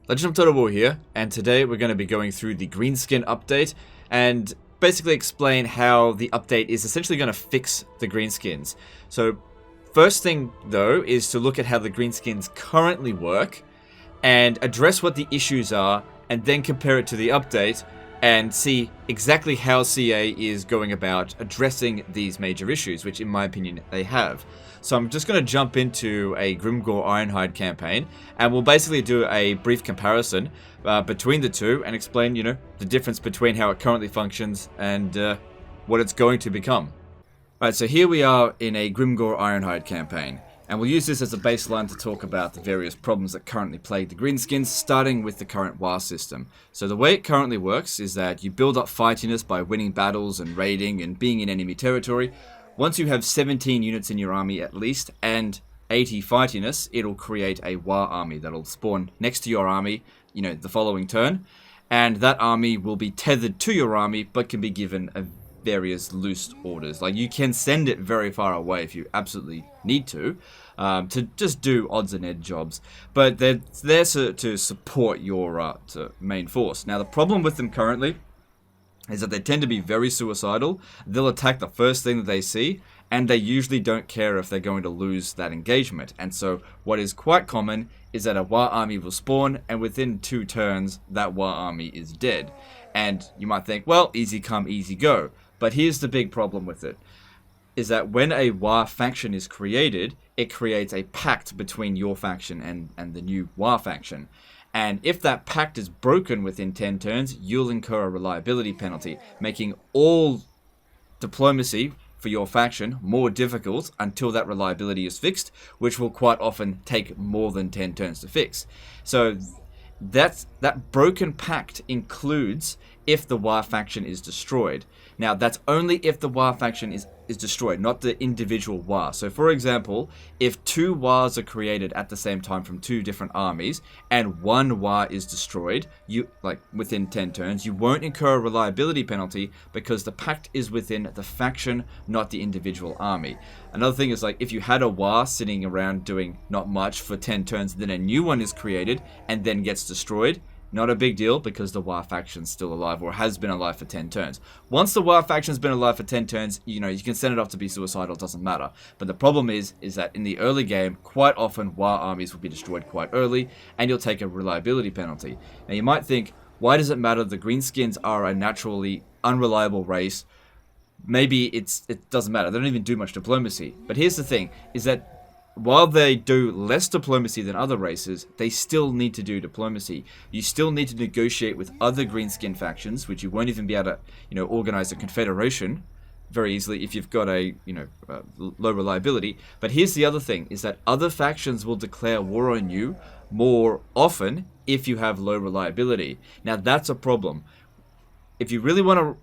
Legend of Total War here, and today we're going to be going through the Greenskin update and basically explain how the update is essentially going to fix the greenskins. So first thing though is to look at how the greenskins currently work and address what the issues are, and then compare it to the update and see exactly how CA is going about addressing these major issues, which in my opinion they have. So I'm just going to jump into a Grimgore Ironhide campaign, and we'll basically do a brief comparison between the two and explain, the difference between how it currently functions and what it's going to become. Alright, so here we are in a Grimgore Ironhide campaign, and we'll use this as a baseline to talk about the various problems that currently plague the greenskins, starting with the current war system. So the way it currently works is that you build up fightiness by winning battles and raiding and being in enemy territory. Once you have 17 units in your army at least, and 80 fightiness, it'll create a war army that'll spawn next to your army, the following turn. And that army will be tethered to your army, but can be given various loose orders. Like, you can send it very far away if you absolutely need to just do odds and end jobs. But they're there to support your main force. Now, the problem with them currently is that they tend to be very suicidal. They'll attack the first thing that they see, and they usually don't care if they're going to lose that engagement. And so what is quite common is that a war army will spawn, and within 2 turns, that war army is dead. And you might think, well, easy come, easy go. But here's the big problem with it, is that when a war faction is created, it creates a pact between your faction and the new war faction. And if that pact is broken within 10 turns, you'll incur a reliability penalty, making all diplomacy for your faction more difficult until that reliability is fixed, which will quite often take more than 10 turns to fix. So that broken pact includes if the war faction is destroyed. Now, that's only if the war faction is destroyed, not the individual war. So, for example, if 2 wars are created at the same time from 2 different armies, and 1 war is destroyed, within 10 turns, you won't incur a reliability penalty because the pact is within the faction, not the individual army. Another thing is, if you had a war sitting around doing not much for 10 turns, then a new one is created and then gets destroyed, not a big deal because the war faction's still alive, or has been alive for 10 turns. Once the war faction's been alive for 10 turns, you can send it off to be suicidal, it doesn't matter. But the problem is that in the early game, quite often war armies will be destroyed quite early, and you'll take a reliability penalty. Now you might think, why does it matter? The greenskins are a naturally unreliable race. Maybe it doesn't matter, they don't even do much diplomacy. But here's the thing, is that while they do less diplomacy than other races, they still need to do diplomacy. You still need to negotiate with other greenskin factions, which you won't even be able to, organize a confederation very easily if you've got a, low reliability. But here's the other thing, is that other factions will declare war on you more often if you have low reliability. Now, that's a problem. If you really want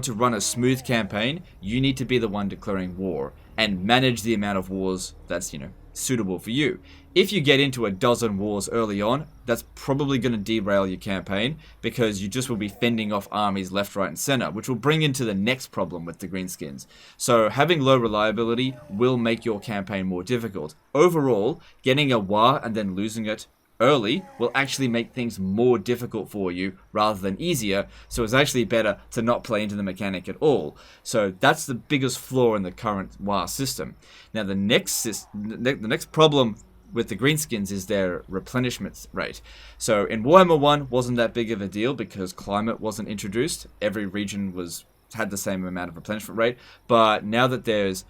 to run a smooth campaign, you need to be the one declaring war and manage the amount of wars that's, suitable for you. If you get into a dozen wars early on, that's probably going to derail your campaign because you just will be fending off armies left, right, and center, which will bring into the next problem with the greenskins. So having low reliability will make your campaign more difficult. Overall, getting a war and then losing it early will actually make things more difficult for you rather than easier, so it's actually better to not play into the mechanic at all. So that's the biggest flaw in the current war system. Now the next problem with the greenskins is their replenishment rate. So in Warhammer 1 wasn't that big of a deal because climate wasn't introduced. Every region had the same amount of replenishment rate, but now that there's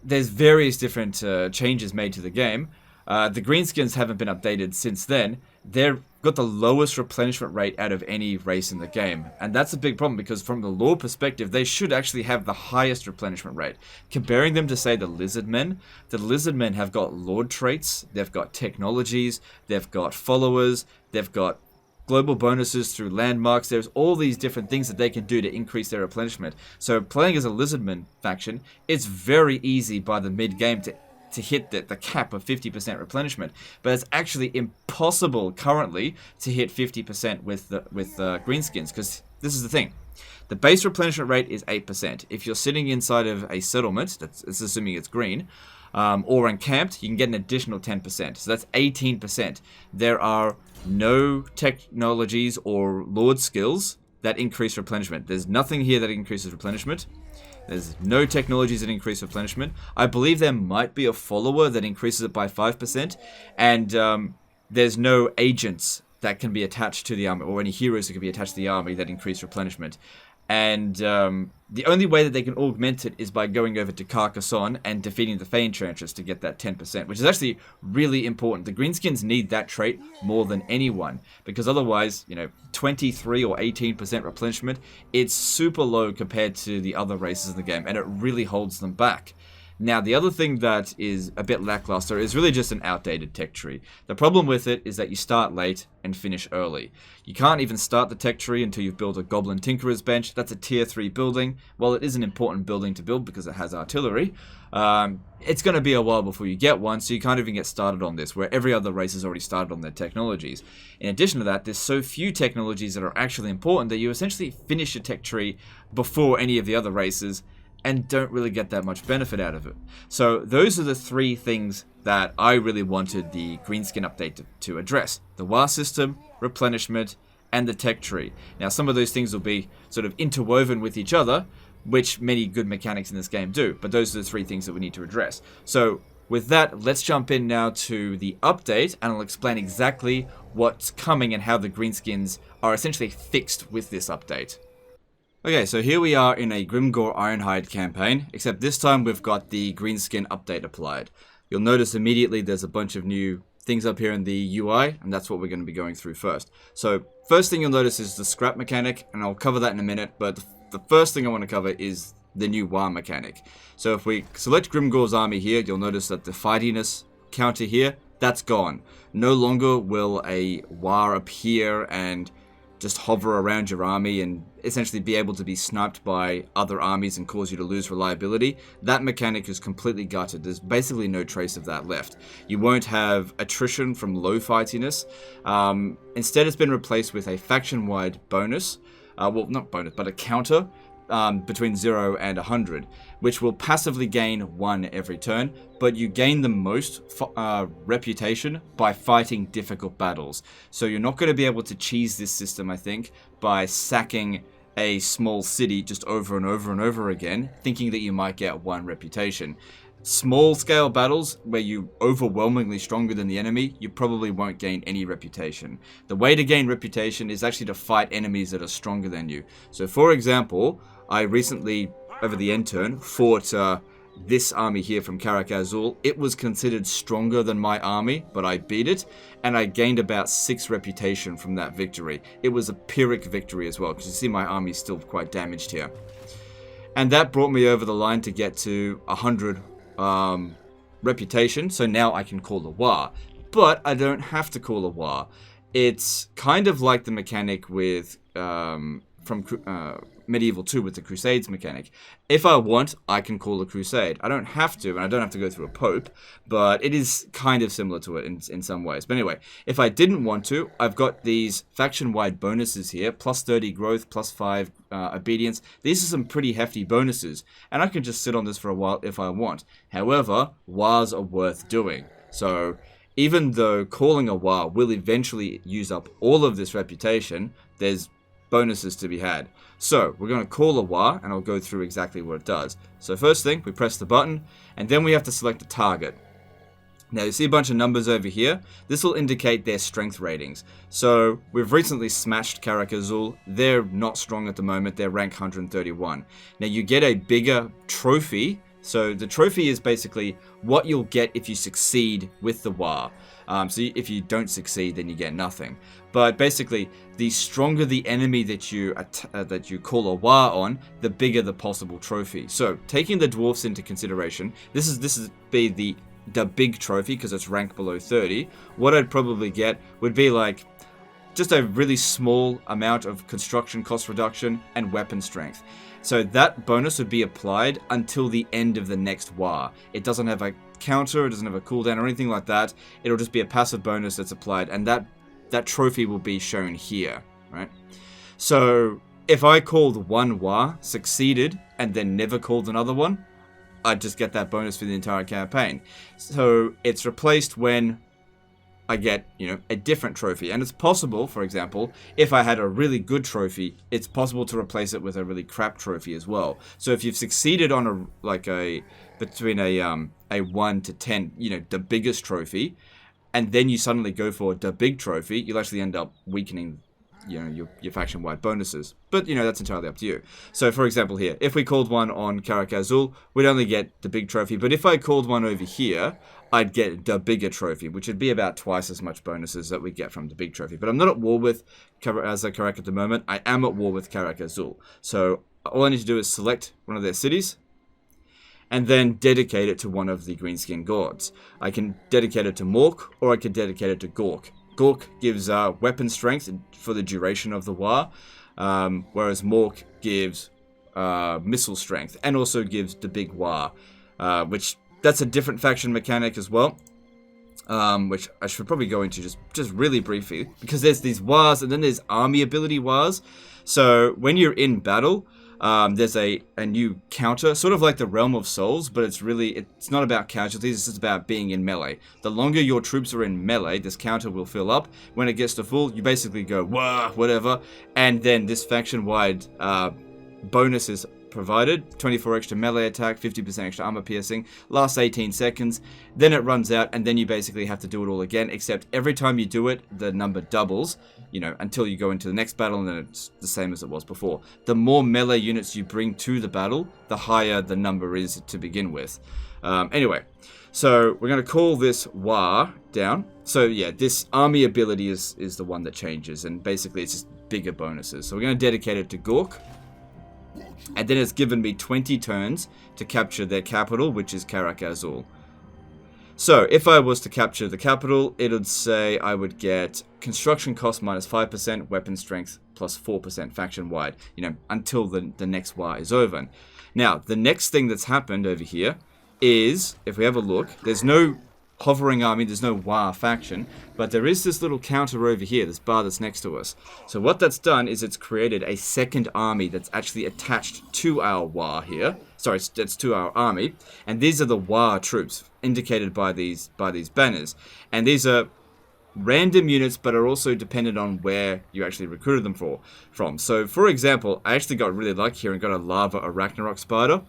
various different changes made to the game, the greenskins haven't been updated since then. They've got the lowest replenishment rate out of any race in the game. And that's a big problem because from the lore perspective, they should actually have the highest replenishment rate. Comparing them to, say, the lizardmen have got lord traits, they've got technologies, they've got followers, they've got global bonuses through landmarks. There's all these different things that they can do to increase their replenishment. So playing as a lizardman faction, it's very easy by the mid-game to hit the cap of 50% replenishment, but it's actually impossible currently to hit 50% with greenskins, because this is the thing. The base replenishment rate is 8%. If you're sitting inside of a settlement, that's assuming it's green, or encamped, you can get an additional 10%. So that's 18%. There are no technologies or lord skills that increase replenishment. There's nothing here that increases replenishment. There's no technologies that increase replenishment. I believe there might be a follower that increases it by 5%. And there's no agents that can be attached to the army, or any heroes that can be attached to the army that increase replenishment. And the only way that they can augment it is by going over to Carcassonne and defeating the Fey Enchantress to get that 10%, which is actually really important. The Greenskins need that trait more than anyone, because otherwise, 23 or 18% replenishment, it's super low compared to the other races in the game, and it really holds them back. Now, the other thing that is a bit lackluster is really just an outdated tech tree. The problem with it is that you start late and finish early. You can't even start the tech tree until you've built a Goblin Tinkerer's Bench. That's a tier 3 building. While it is an important building to build because it has artillery, it's going to be a while before you get one, so you can't even get started on this, where every other race has already started on their technologies. In addition to that, there's so few technologies that are actually important that you essentially finish your tech tree before any of the other races, and don't really get that much benefit out of it. So those are the 3 things that I really wanted the Greenskin update to address. The war system, replenishment, and the tech tree. Now, some of those things will be sort of interwoven with each other, which many good mechanics in this game do, but those are the 3 things that we need to address. So with that, let's jump in now to the update, and I'll explain exactly what's coming and how the Greenskins are essentially fixed with this update. Okay, so here we are in a Grimgore Ironhide campaign, except this time we've got the Greenskin update applied. You'll notice immediately there's a bunch of new things up here in the UI, and that's what we're going to be going through first. So, first thing you'll notice is the scrap mechanic, and I'll cover that in a minute, but the first thing I want to cover is the new war mechanic. So if we select Grimgore's army here, you'll notice that the fightiness counter here, that's gone. No longer will a war appear and just hover around your army and essentially be able to be sniped by other armies and cause you to lose reliability. That mechanic is completely gutted. There's basically no trace of that left. You won't have attrition from low fightiness. Instead, it's been replaced with a faction-wide bonus. Well, not bonus, but a counter between 0 and 100, which will passively gain 1 every turn, but you gain the most reputation by fighting difficult battles. So you're not going to be able to cheese this system, I think, by sacking a small city just over and over and over again, thinking that you might get 1 reputation. Small scale battles where you're overwhelmingly stronger than the enemy, you probably won't gain any reputation. The way to gain reputation is actually to fight enemies that are stronger than you. So for example, I recently, over the end turn, fought this army here from Karak Azul. It was considered stronger than my army, but I beat it, and I gained about 6 reputation from that victory. It was a Pyrrhic victory as well, because you see my army's still quite damaged here. And that brought me over the line to get to 100 reputation, so now I can call a war. But I don't have to call a war. It's kind of like the mechanic with from Medieval 2 with the Crusades mechanic. If I want, I can call a crusade. I don't have to, and I don't have to go through a pope, but it is kind of similar to it in some ways. But anyway, if I didn't want to, I've got these faction-wide bonuses here, plus 30 growth, plus 5 obedience. These are some pretty hefty bonuses, and I can just sit on this for a while if I want. However, wars are worth doing. So even though calling a war will eventually use up all of this reputation, there's bonuses to be had. So we're going to call a war, and I'll go through exactly what it does. So first thing, we press the button, and then we have to select a target. Now you see a bunch of numbers over here. This will indicate their strength ratings. So we've recently smashed Karak Azul. They're not strong at the moment. They're rank 131. Now you get a bigger trophy. So the trophy is basically what you'll get if you succeed with the war. So if you don't succeed, then you get nothing. But basically, the stronger the enemy that you call a war on, the bigger the possible trophy. So taking the dwarfs into consideration, this is the big trophy because it's ranked below 30. What I'd probably get would be like just a really small amount of construction cost reduction and weapon strength. So that bonus would be applied until the end of the next war. It doesn't have a counter, it doesn't have a cooldown or anything like that. It'll just be a passive bonus that's applied, and that trophy will be shown here, right? So if I called one war, succeeded, and then never called another one, I'd just get that bonus for the entire campaign. So it's replaced when I get, a different trophy. And it's possible, for example, if I had a really good trophy, it's possible to replace it with a really crap trophy as well. So if you've succeeded on between a 1 to 10, the biggest trophy, and then you suddenly go for the big trophy, you'll actually end up weakening, your faction-wide bonuses. But, that's entirely up to you. So, for example here, if we called one on Karak Azul, we'd only get the big trophy. But if I called one over here, I'd get the bigger trophy, which would be about twice as much bonuses that we get from the big trophy. But I'm not at war with Karak at the moment. I am at war with Karak Azul. So, all I need to do is select one of their cities, and then dedicate it to one of the Greenskin gods. I can dedicate it to Mork, or I can dedicate it to Gork. Gork gives weapon strength for the duration of the war, whereas Mork gives missile strength, and also gives the big war, which that's a different faction mechanic as well, which I should probably go into just really briefly, because there's these wars, and then there's army ability wars. So when you're in battle, there's a new counter, sort of like the Realm of Souls, but it's not about casualties, it's just about being in melee. The longer your troops are in melee, this counter will fill up. When it gets to full, you basically go, wah, whatever, and then this faction-wide bonus is provided. 24 extra melee attack, 50% extra armor piercing, lasts 18 seconds, then it runs out, and then you basically have to do it all again, except every time you do it, the number doubles, until you go into the next battle, and then it's the same as it was before. The more melee units you bring to the battle, the higher the number is to begin with. Anyway, so we're going to call this War down. So yeah, this army ability is the one that changes, and basically it's just bigger bonuses. So we're going to dedicate it to Gork. And then it's given me 20 turns to capture their capital, which is Karak Azul. So, if I was to capture the capital, it would say I would get construction cost minus 5%, weapon strength plus 4% faction-wide, until the next war is over. Now, the next thing that's happened over here is, if we have a look, there's no hovering army, there's no war faction, but there is this little counter over here, this bar that's next to us. So what that's done is it's created a second army that's actually attached to our war here. Sorry, that's to our army, and these are the war troops indicated by these banners. And these are random units, but are also dependent on where you actually recruited them from. So, for example, I actually got really lucky here and got a Lava Arachnarok Spider,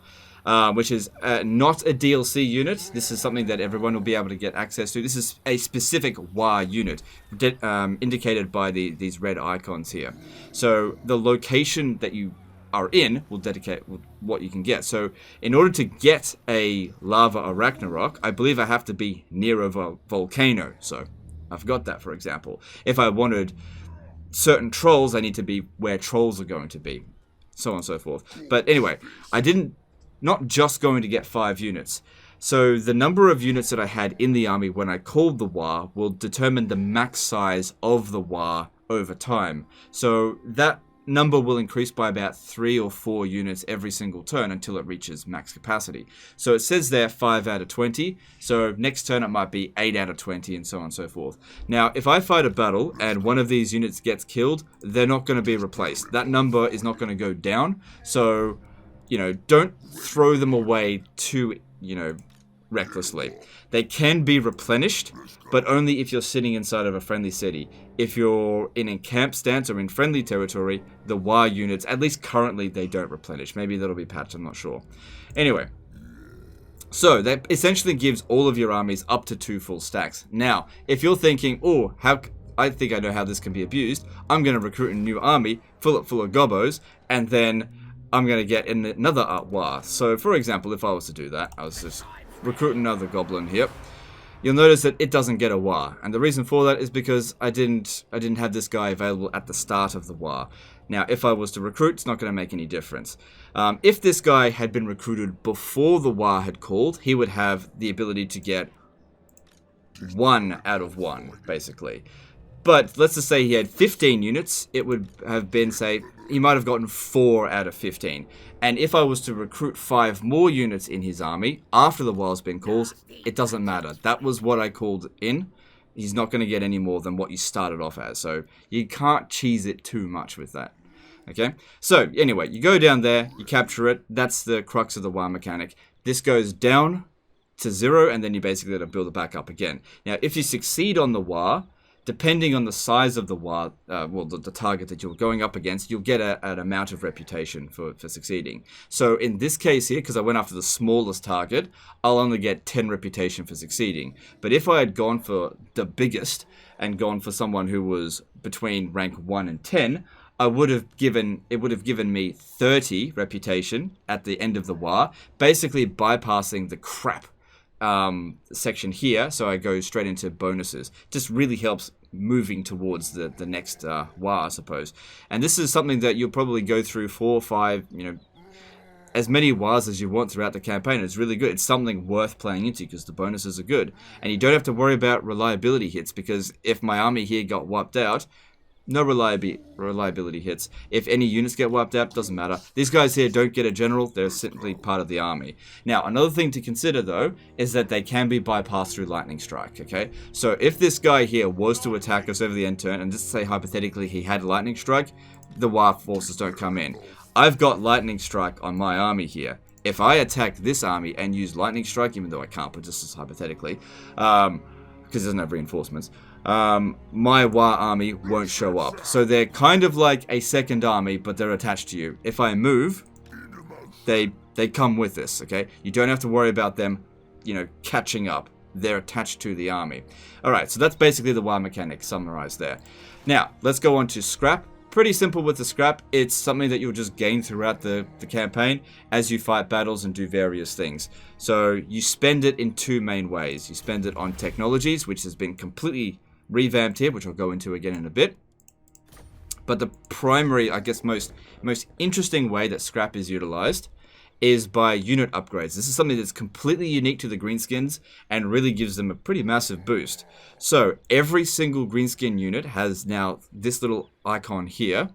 which is not a DLC unit. This is something that everyone will be able to get access to. This is a specific WAR unit, indicated by these red icons here. So the location that you are in will dedicate what you can get. So in order to get a Lava Arachnarok, I believe I have to be near a volcano. So I've got that, for example. If I wanted certain trolls, I need to be where trolls are going to be, so on and so forth. But anyway, not just going to get 5 units. So the number of units that I had in the army when I called the war will determine the max size of the war over time. So that number will increase by about 3 or 4 units every single turn until it reaches max capacity. So it says there 5 out of 20. So next turn it might be 8 out of 20 and so on and so forth. Now, if I fight a battle and one of these units gets killed, they're not going to be replaced. That number is not going to go down. So don't throw them away too, recklessly. They can be replenished, but only if you're sitting inside of a friendly city. If you're in a camp stance or in friendly territory, the WAR units, at least currently, they don't replenish. Maybe that'll be patched, I'm not sure. Anyway, so that essentially gives all of your armies up to 2 full stacks. Now, if you're thinking, I think I know how this can be abused, I'm going to recruit a new army, fill it full of gobbos, and then I'm going to get in another war. So, for example, if I was to do that, I was just recruiting another goblin here. You'll notice that it doesn't get a war, and the reason for that is because I didn't have this guy available at the start of the war. Now, if I was to recruit, it's not going to make any difference. If this guy had been recruited before the war had called, he would have the ability to get 1 out of 1, basically. But let's just say he had 15 units, it would have been, say, he might have gotten 4 out of 15. And if I was to recruit 5 more units in his army after the war's been called, it doesn't matter. That was what I called in. He's not going to get any more than what you started off as. So you can't cheese it too much with that. Okay? So anyway, you go down there, you capture it. That's the crux of the war mechanic. this goes down to 0, and then you basically got to build it back up again. Now, if you succeed on the war, depending on the size of the war, the target that you're going up against, you'll get an amount of reputation for succeeding. So in this case here, because I went after the smallest target, I'll only get 10 reputation for succeeding. But if I had gone for the biggest and gone for someone who was between rank 1 and 10, it would have given me 30 reputation at the end of the war, basically bypassing the crap section here, so I go straight into bonuses. Just really helps moving towards the next war, I suppose. And this is something that you'll probably go through 4 or 5, as many wars as you want throughout the campaign. It's really good. It's something worth playing into because the bonuses are good. And you don't have to worry about reliability hits, because if my army here got wiped out, no reliability hits. If any units get wiped out, doesn't matter. These guys here don't get a general. They're simply part of the army. Now, another thing to consider, though, is that they can be bypassed through lightning strike, okay? So if this guy here was to attack us over the end turn, and just say hypothetically he had lightning strike, the war forces don't come in. I've got lightning strike on my army here. If I attack this army and use lightning strike, even though I can't, but just as hypothetically, because it doesn't have reinforcements, my war army won't show up. So they're kind of like a second army, but they're attached to you. If I move, they come with this, okay? You don't have to worry about them, catching up. They're attached to the army. Alright, so that's basically the war mechanic summarized there. Now, let's go on to scrap. Pretty simple with the scrap. It's something that you'll just gain throughout the campaign as you fight battles and do various things. So you spend it in 2 main ways. You spend it on technologies, which has been completely revamped here, which I'll go into again in a bit. But the primary, I guess, most interesting way that scrap is utilized is by unit upgrades. This is something that's completely unique to the greenskins and really gives them a pretty massive boost. So every single greenskin unit has now this little icon here,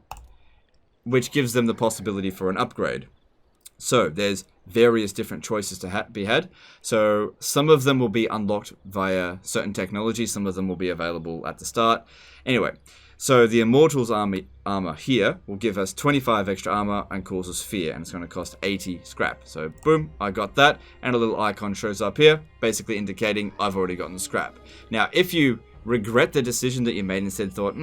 which gives them the possibility for an upgrade. So there's various different choices to be had. So some of them will be unlocked via certain technology. Some of them will be available at the start. Anyway, so the Immortals armor here will give us 25 extra armor and causes fear, and it's going to cost 80 scrap. So boom, I got that, and a little icon shows up here, basically indicating I've already gotten the scrap. Now, if you regret the decision that you made and instead thought,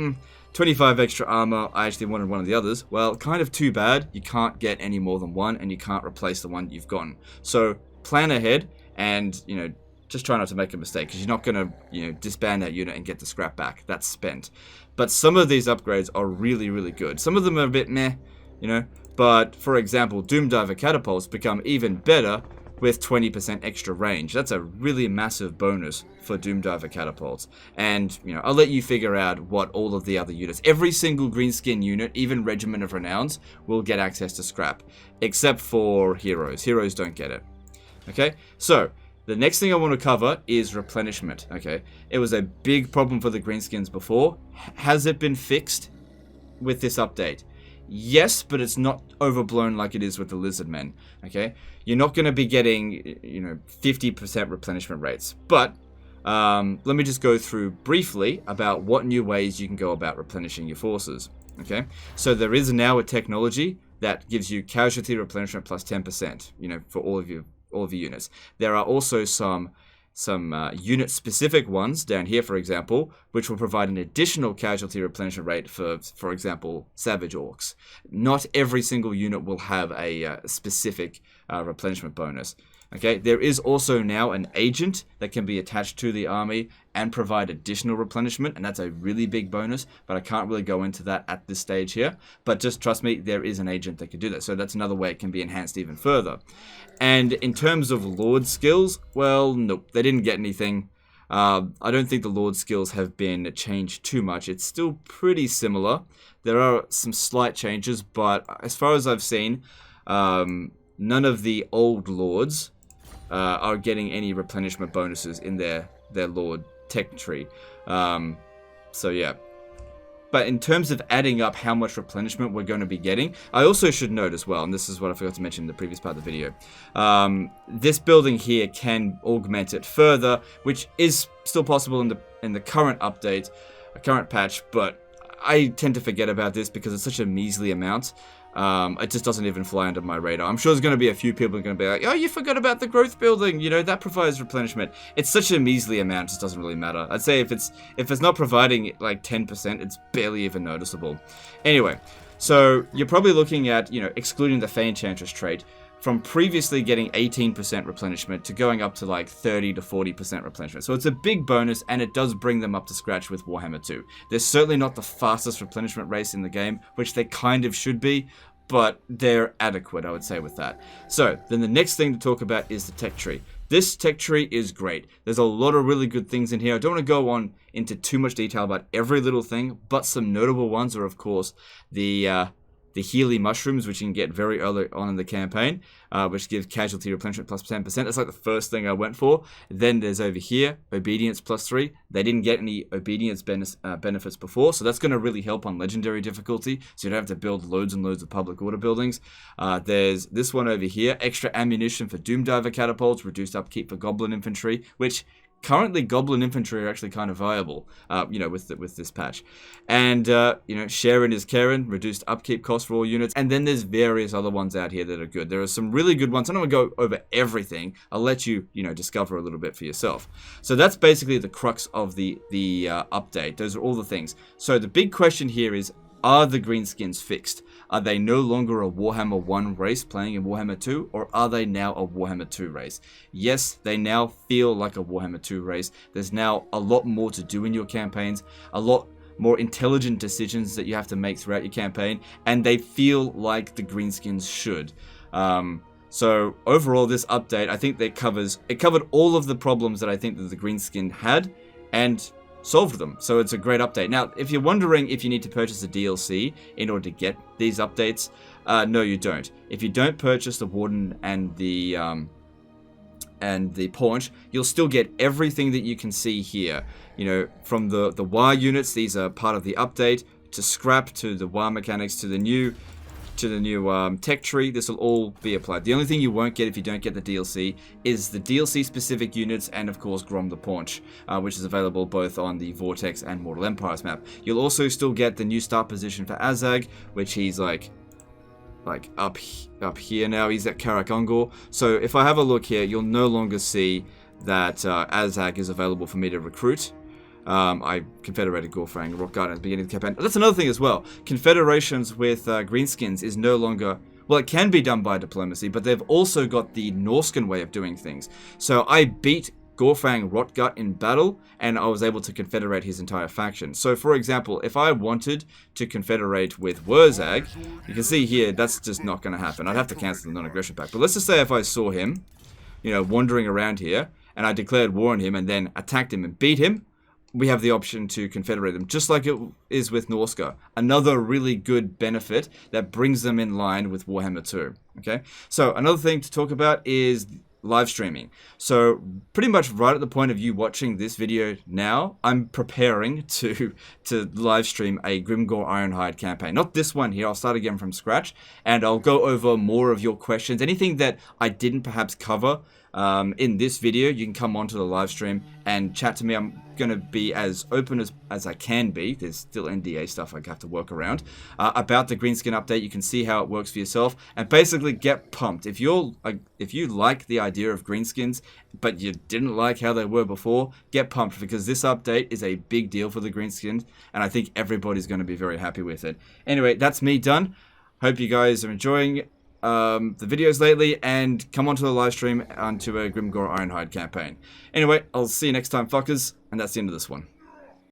25 extra armor, I actually wanted one of the others, well, kind of too bad. You can't get any more than one, and you can't replace the one you've gotten. So plan ahead, and just try not to make a mistake, because you're not going to disband that unit and get the scrap back. That's spent. But some of these upgrades are really, really good. Some of them are a bit meh, but for example, Doom Diver catapults become even better with 20% extra range. That's a really massive bonus for Doom Diver catapults. And, I'll let you figure out what all of the other units, every single greenskin unit, even Regiment of Renowns, will get access to scrap, except for heroes. Heroes don't get it. Okay, so the next thing I want to cover is replenishment, okay? It was a big problem for the greenskins before. Has it been fixed with this update? Yes, but it's not overblown like it is with the Lizardmen, okay? You're not going to be getting, 50% replenishment rates. But let me just go through briefly about what new ways you can go about replenishing your forces, okay? So there is now a technology that gives you casualty replenishment plus 10%, for all of your units. There are also some unit-specific ones down here, for example, which will provide an additional casualty replenishment rate for example, Savage Orcs. Not every single unit will have a specific replenishment bonus. Okay, there is also now an agent that can be attached to the army and provide additional replenishment, and that's a really big bonus, but I can't really go into that at this stage here. But just trust me, there is an agent that can do that, so that's another way it can be enhanced even further. And in terms of Lord skills, well, nope, they didn't get anything. I don't think the Lord skills have been changed too much. It's still pretty similar. There are some slight changes, but as far as I've seen, none of the old Lords are getting any replenishment bonuses in their Lord tech tree. So yeah. But in terms of adding up how much replenishment we're going to be getting, I also should note as well, and this is what I forgot to mention in the previous part of the video, this building here can augment it further, which is still possible in the current update, current patch, but I tend to forget about this because it's such a measly amount. It just doesn't even fly under my radar. I'm sure there's going to be a few people who are going to be like, oh, you forgot about the growth building, you know, that provides replenishment. It's such a measly amount, it just doesn't really matter. I'd say if it's not providing like 10%, it's barely even noticeable. Anyway, so you're probably looking at, you know, excluding the Fey Enchantress trait, from previously getting 18% replenishment to going up to like 30 to 40% replenishment. So it's a big bonus, and it does bring them up to scratch with Warhammer 2. They're certainly not the fastest replenishment race in the game, which they kind of should be, but they're adequate, I would say, with that. So then the next thing to talk about is the tech tree. This tech tree is great. There's a lot of really good things in here. I don't want to go on into too much detail about every little thing, but some notable ones are, of course, the Healy mushrooms, which you can get very early on in the campaign, which gives casualty replenishment plus 10%. That's like the first thing I went for. Then there's over here, obedience plus 3. They didn't get any obedience benefits before, so that's going to really help on legendary difficulty, so you don't have to build loads and loads of public order buildings. There's this one over here, extra ammunition for Doomdiver catapults, reduced upkeep for goblin infantry, which currently goblin infantry are actually kind of viable, you know, with this patch. And, you know, Sharon is Karen, reduced upkeep cost for all units. And then there's various other ones out here that are good. There are some really good ones. I don't want to go over everything. I'll let you, you know, discover a little bit for yourself. So that's basically the crux of the update. Those are all the things. So the big question here is, are the greenskins fixed? Are they no longer a Warhammer 1 race playing in Warhammer 2, or are they now a Warhammer 2 race? Yes, they now feel like a Warhammer 2 race. There's now a lot more to do in your campaigns, a lot more intelligent decisions that you have to make throughout your campaign, and they feel like the greenskins should. So overall, this update, I think it covered all of the problems that I think that the greenskin had, and solved them. So it's a great update. Now, if you're wondering if you need to purchase a DLC in order to get these updates, no, you don't. If you don't purchase the Warden and the Paunch, you'll still get everything that you can see here. You know, from the WAR units, these are part of the update, to scrap, to the WAR mechanics, to the new tech tree. This will all be applied. The only thing you won't get if you don't get the DLC is the DLC specific units, and of course Grom the Paunch, which is available both on the Vortex and Mortal Empires map. You'll also still get the new start position for Azag, which he's like up here now. He's at Karak Ungor. So if I have a look here, you'll no longer see that Azag is available for me to recruit. I confederated Gorfang Rockguard at the beginning of the campaign. That's another thing as well. Confederations with greenskins is no longer... Well, it can be done by diplomacy, but they've also got the Norscan way of doing things. So I beat Gorfang Rotgut in battle, and I was able to confederate his entire faction. So, for example, if I wanted to confederate with Wurzag, you can see here, that's just not going to happen. I'd have to cancel the non-aggression pact. But let's just say if I saw him, you know, wandering around here, and I declared war on him and then attacked him and beat him, we have the option to confederate them, just like it is with Norska. Another really good benefit that brings them in line with Warhammer 2. Okay, so another thing to talk about is live streaming. So pretty much right at the point of you watching this video now, I'm preparing to live stream a Grimgor Ironhide campaign. Not this one here, I'll start again from scratch, and I'll go over more of your questions. Anything that I didn't perhaps cover in this video, you can come onto the live stream and chat to me. I'm going to be as open as I can be. There's still NDA stuff I have to work around about the Greenskin update. You can see how it works for yourself and basically get pumped. If you like the idea of greenskins but you didn't like how they were before, get pumped, because this update is a big deal for the greenskins, and I think everybody's going to be very happy with it. Anyway, that's me done. Hope you guys are enjoying the videos lately, and come onto the live stream onto a Grimgor Ironhide campaign. Anyway, I'll see you next time, fuckers, and that's the end of this one.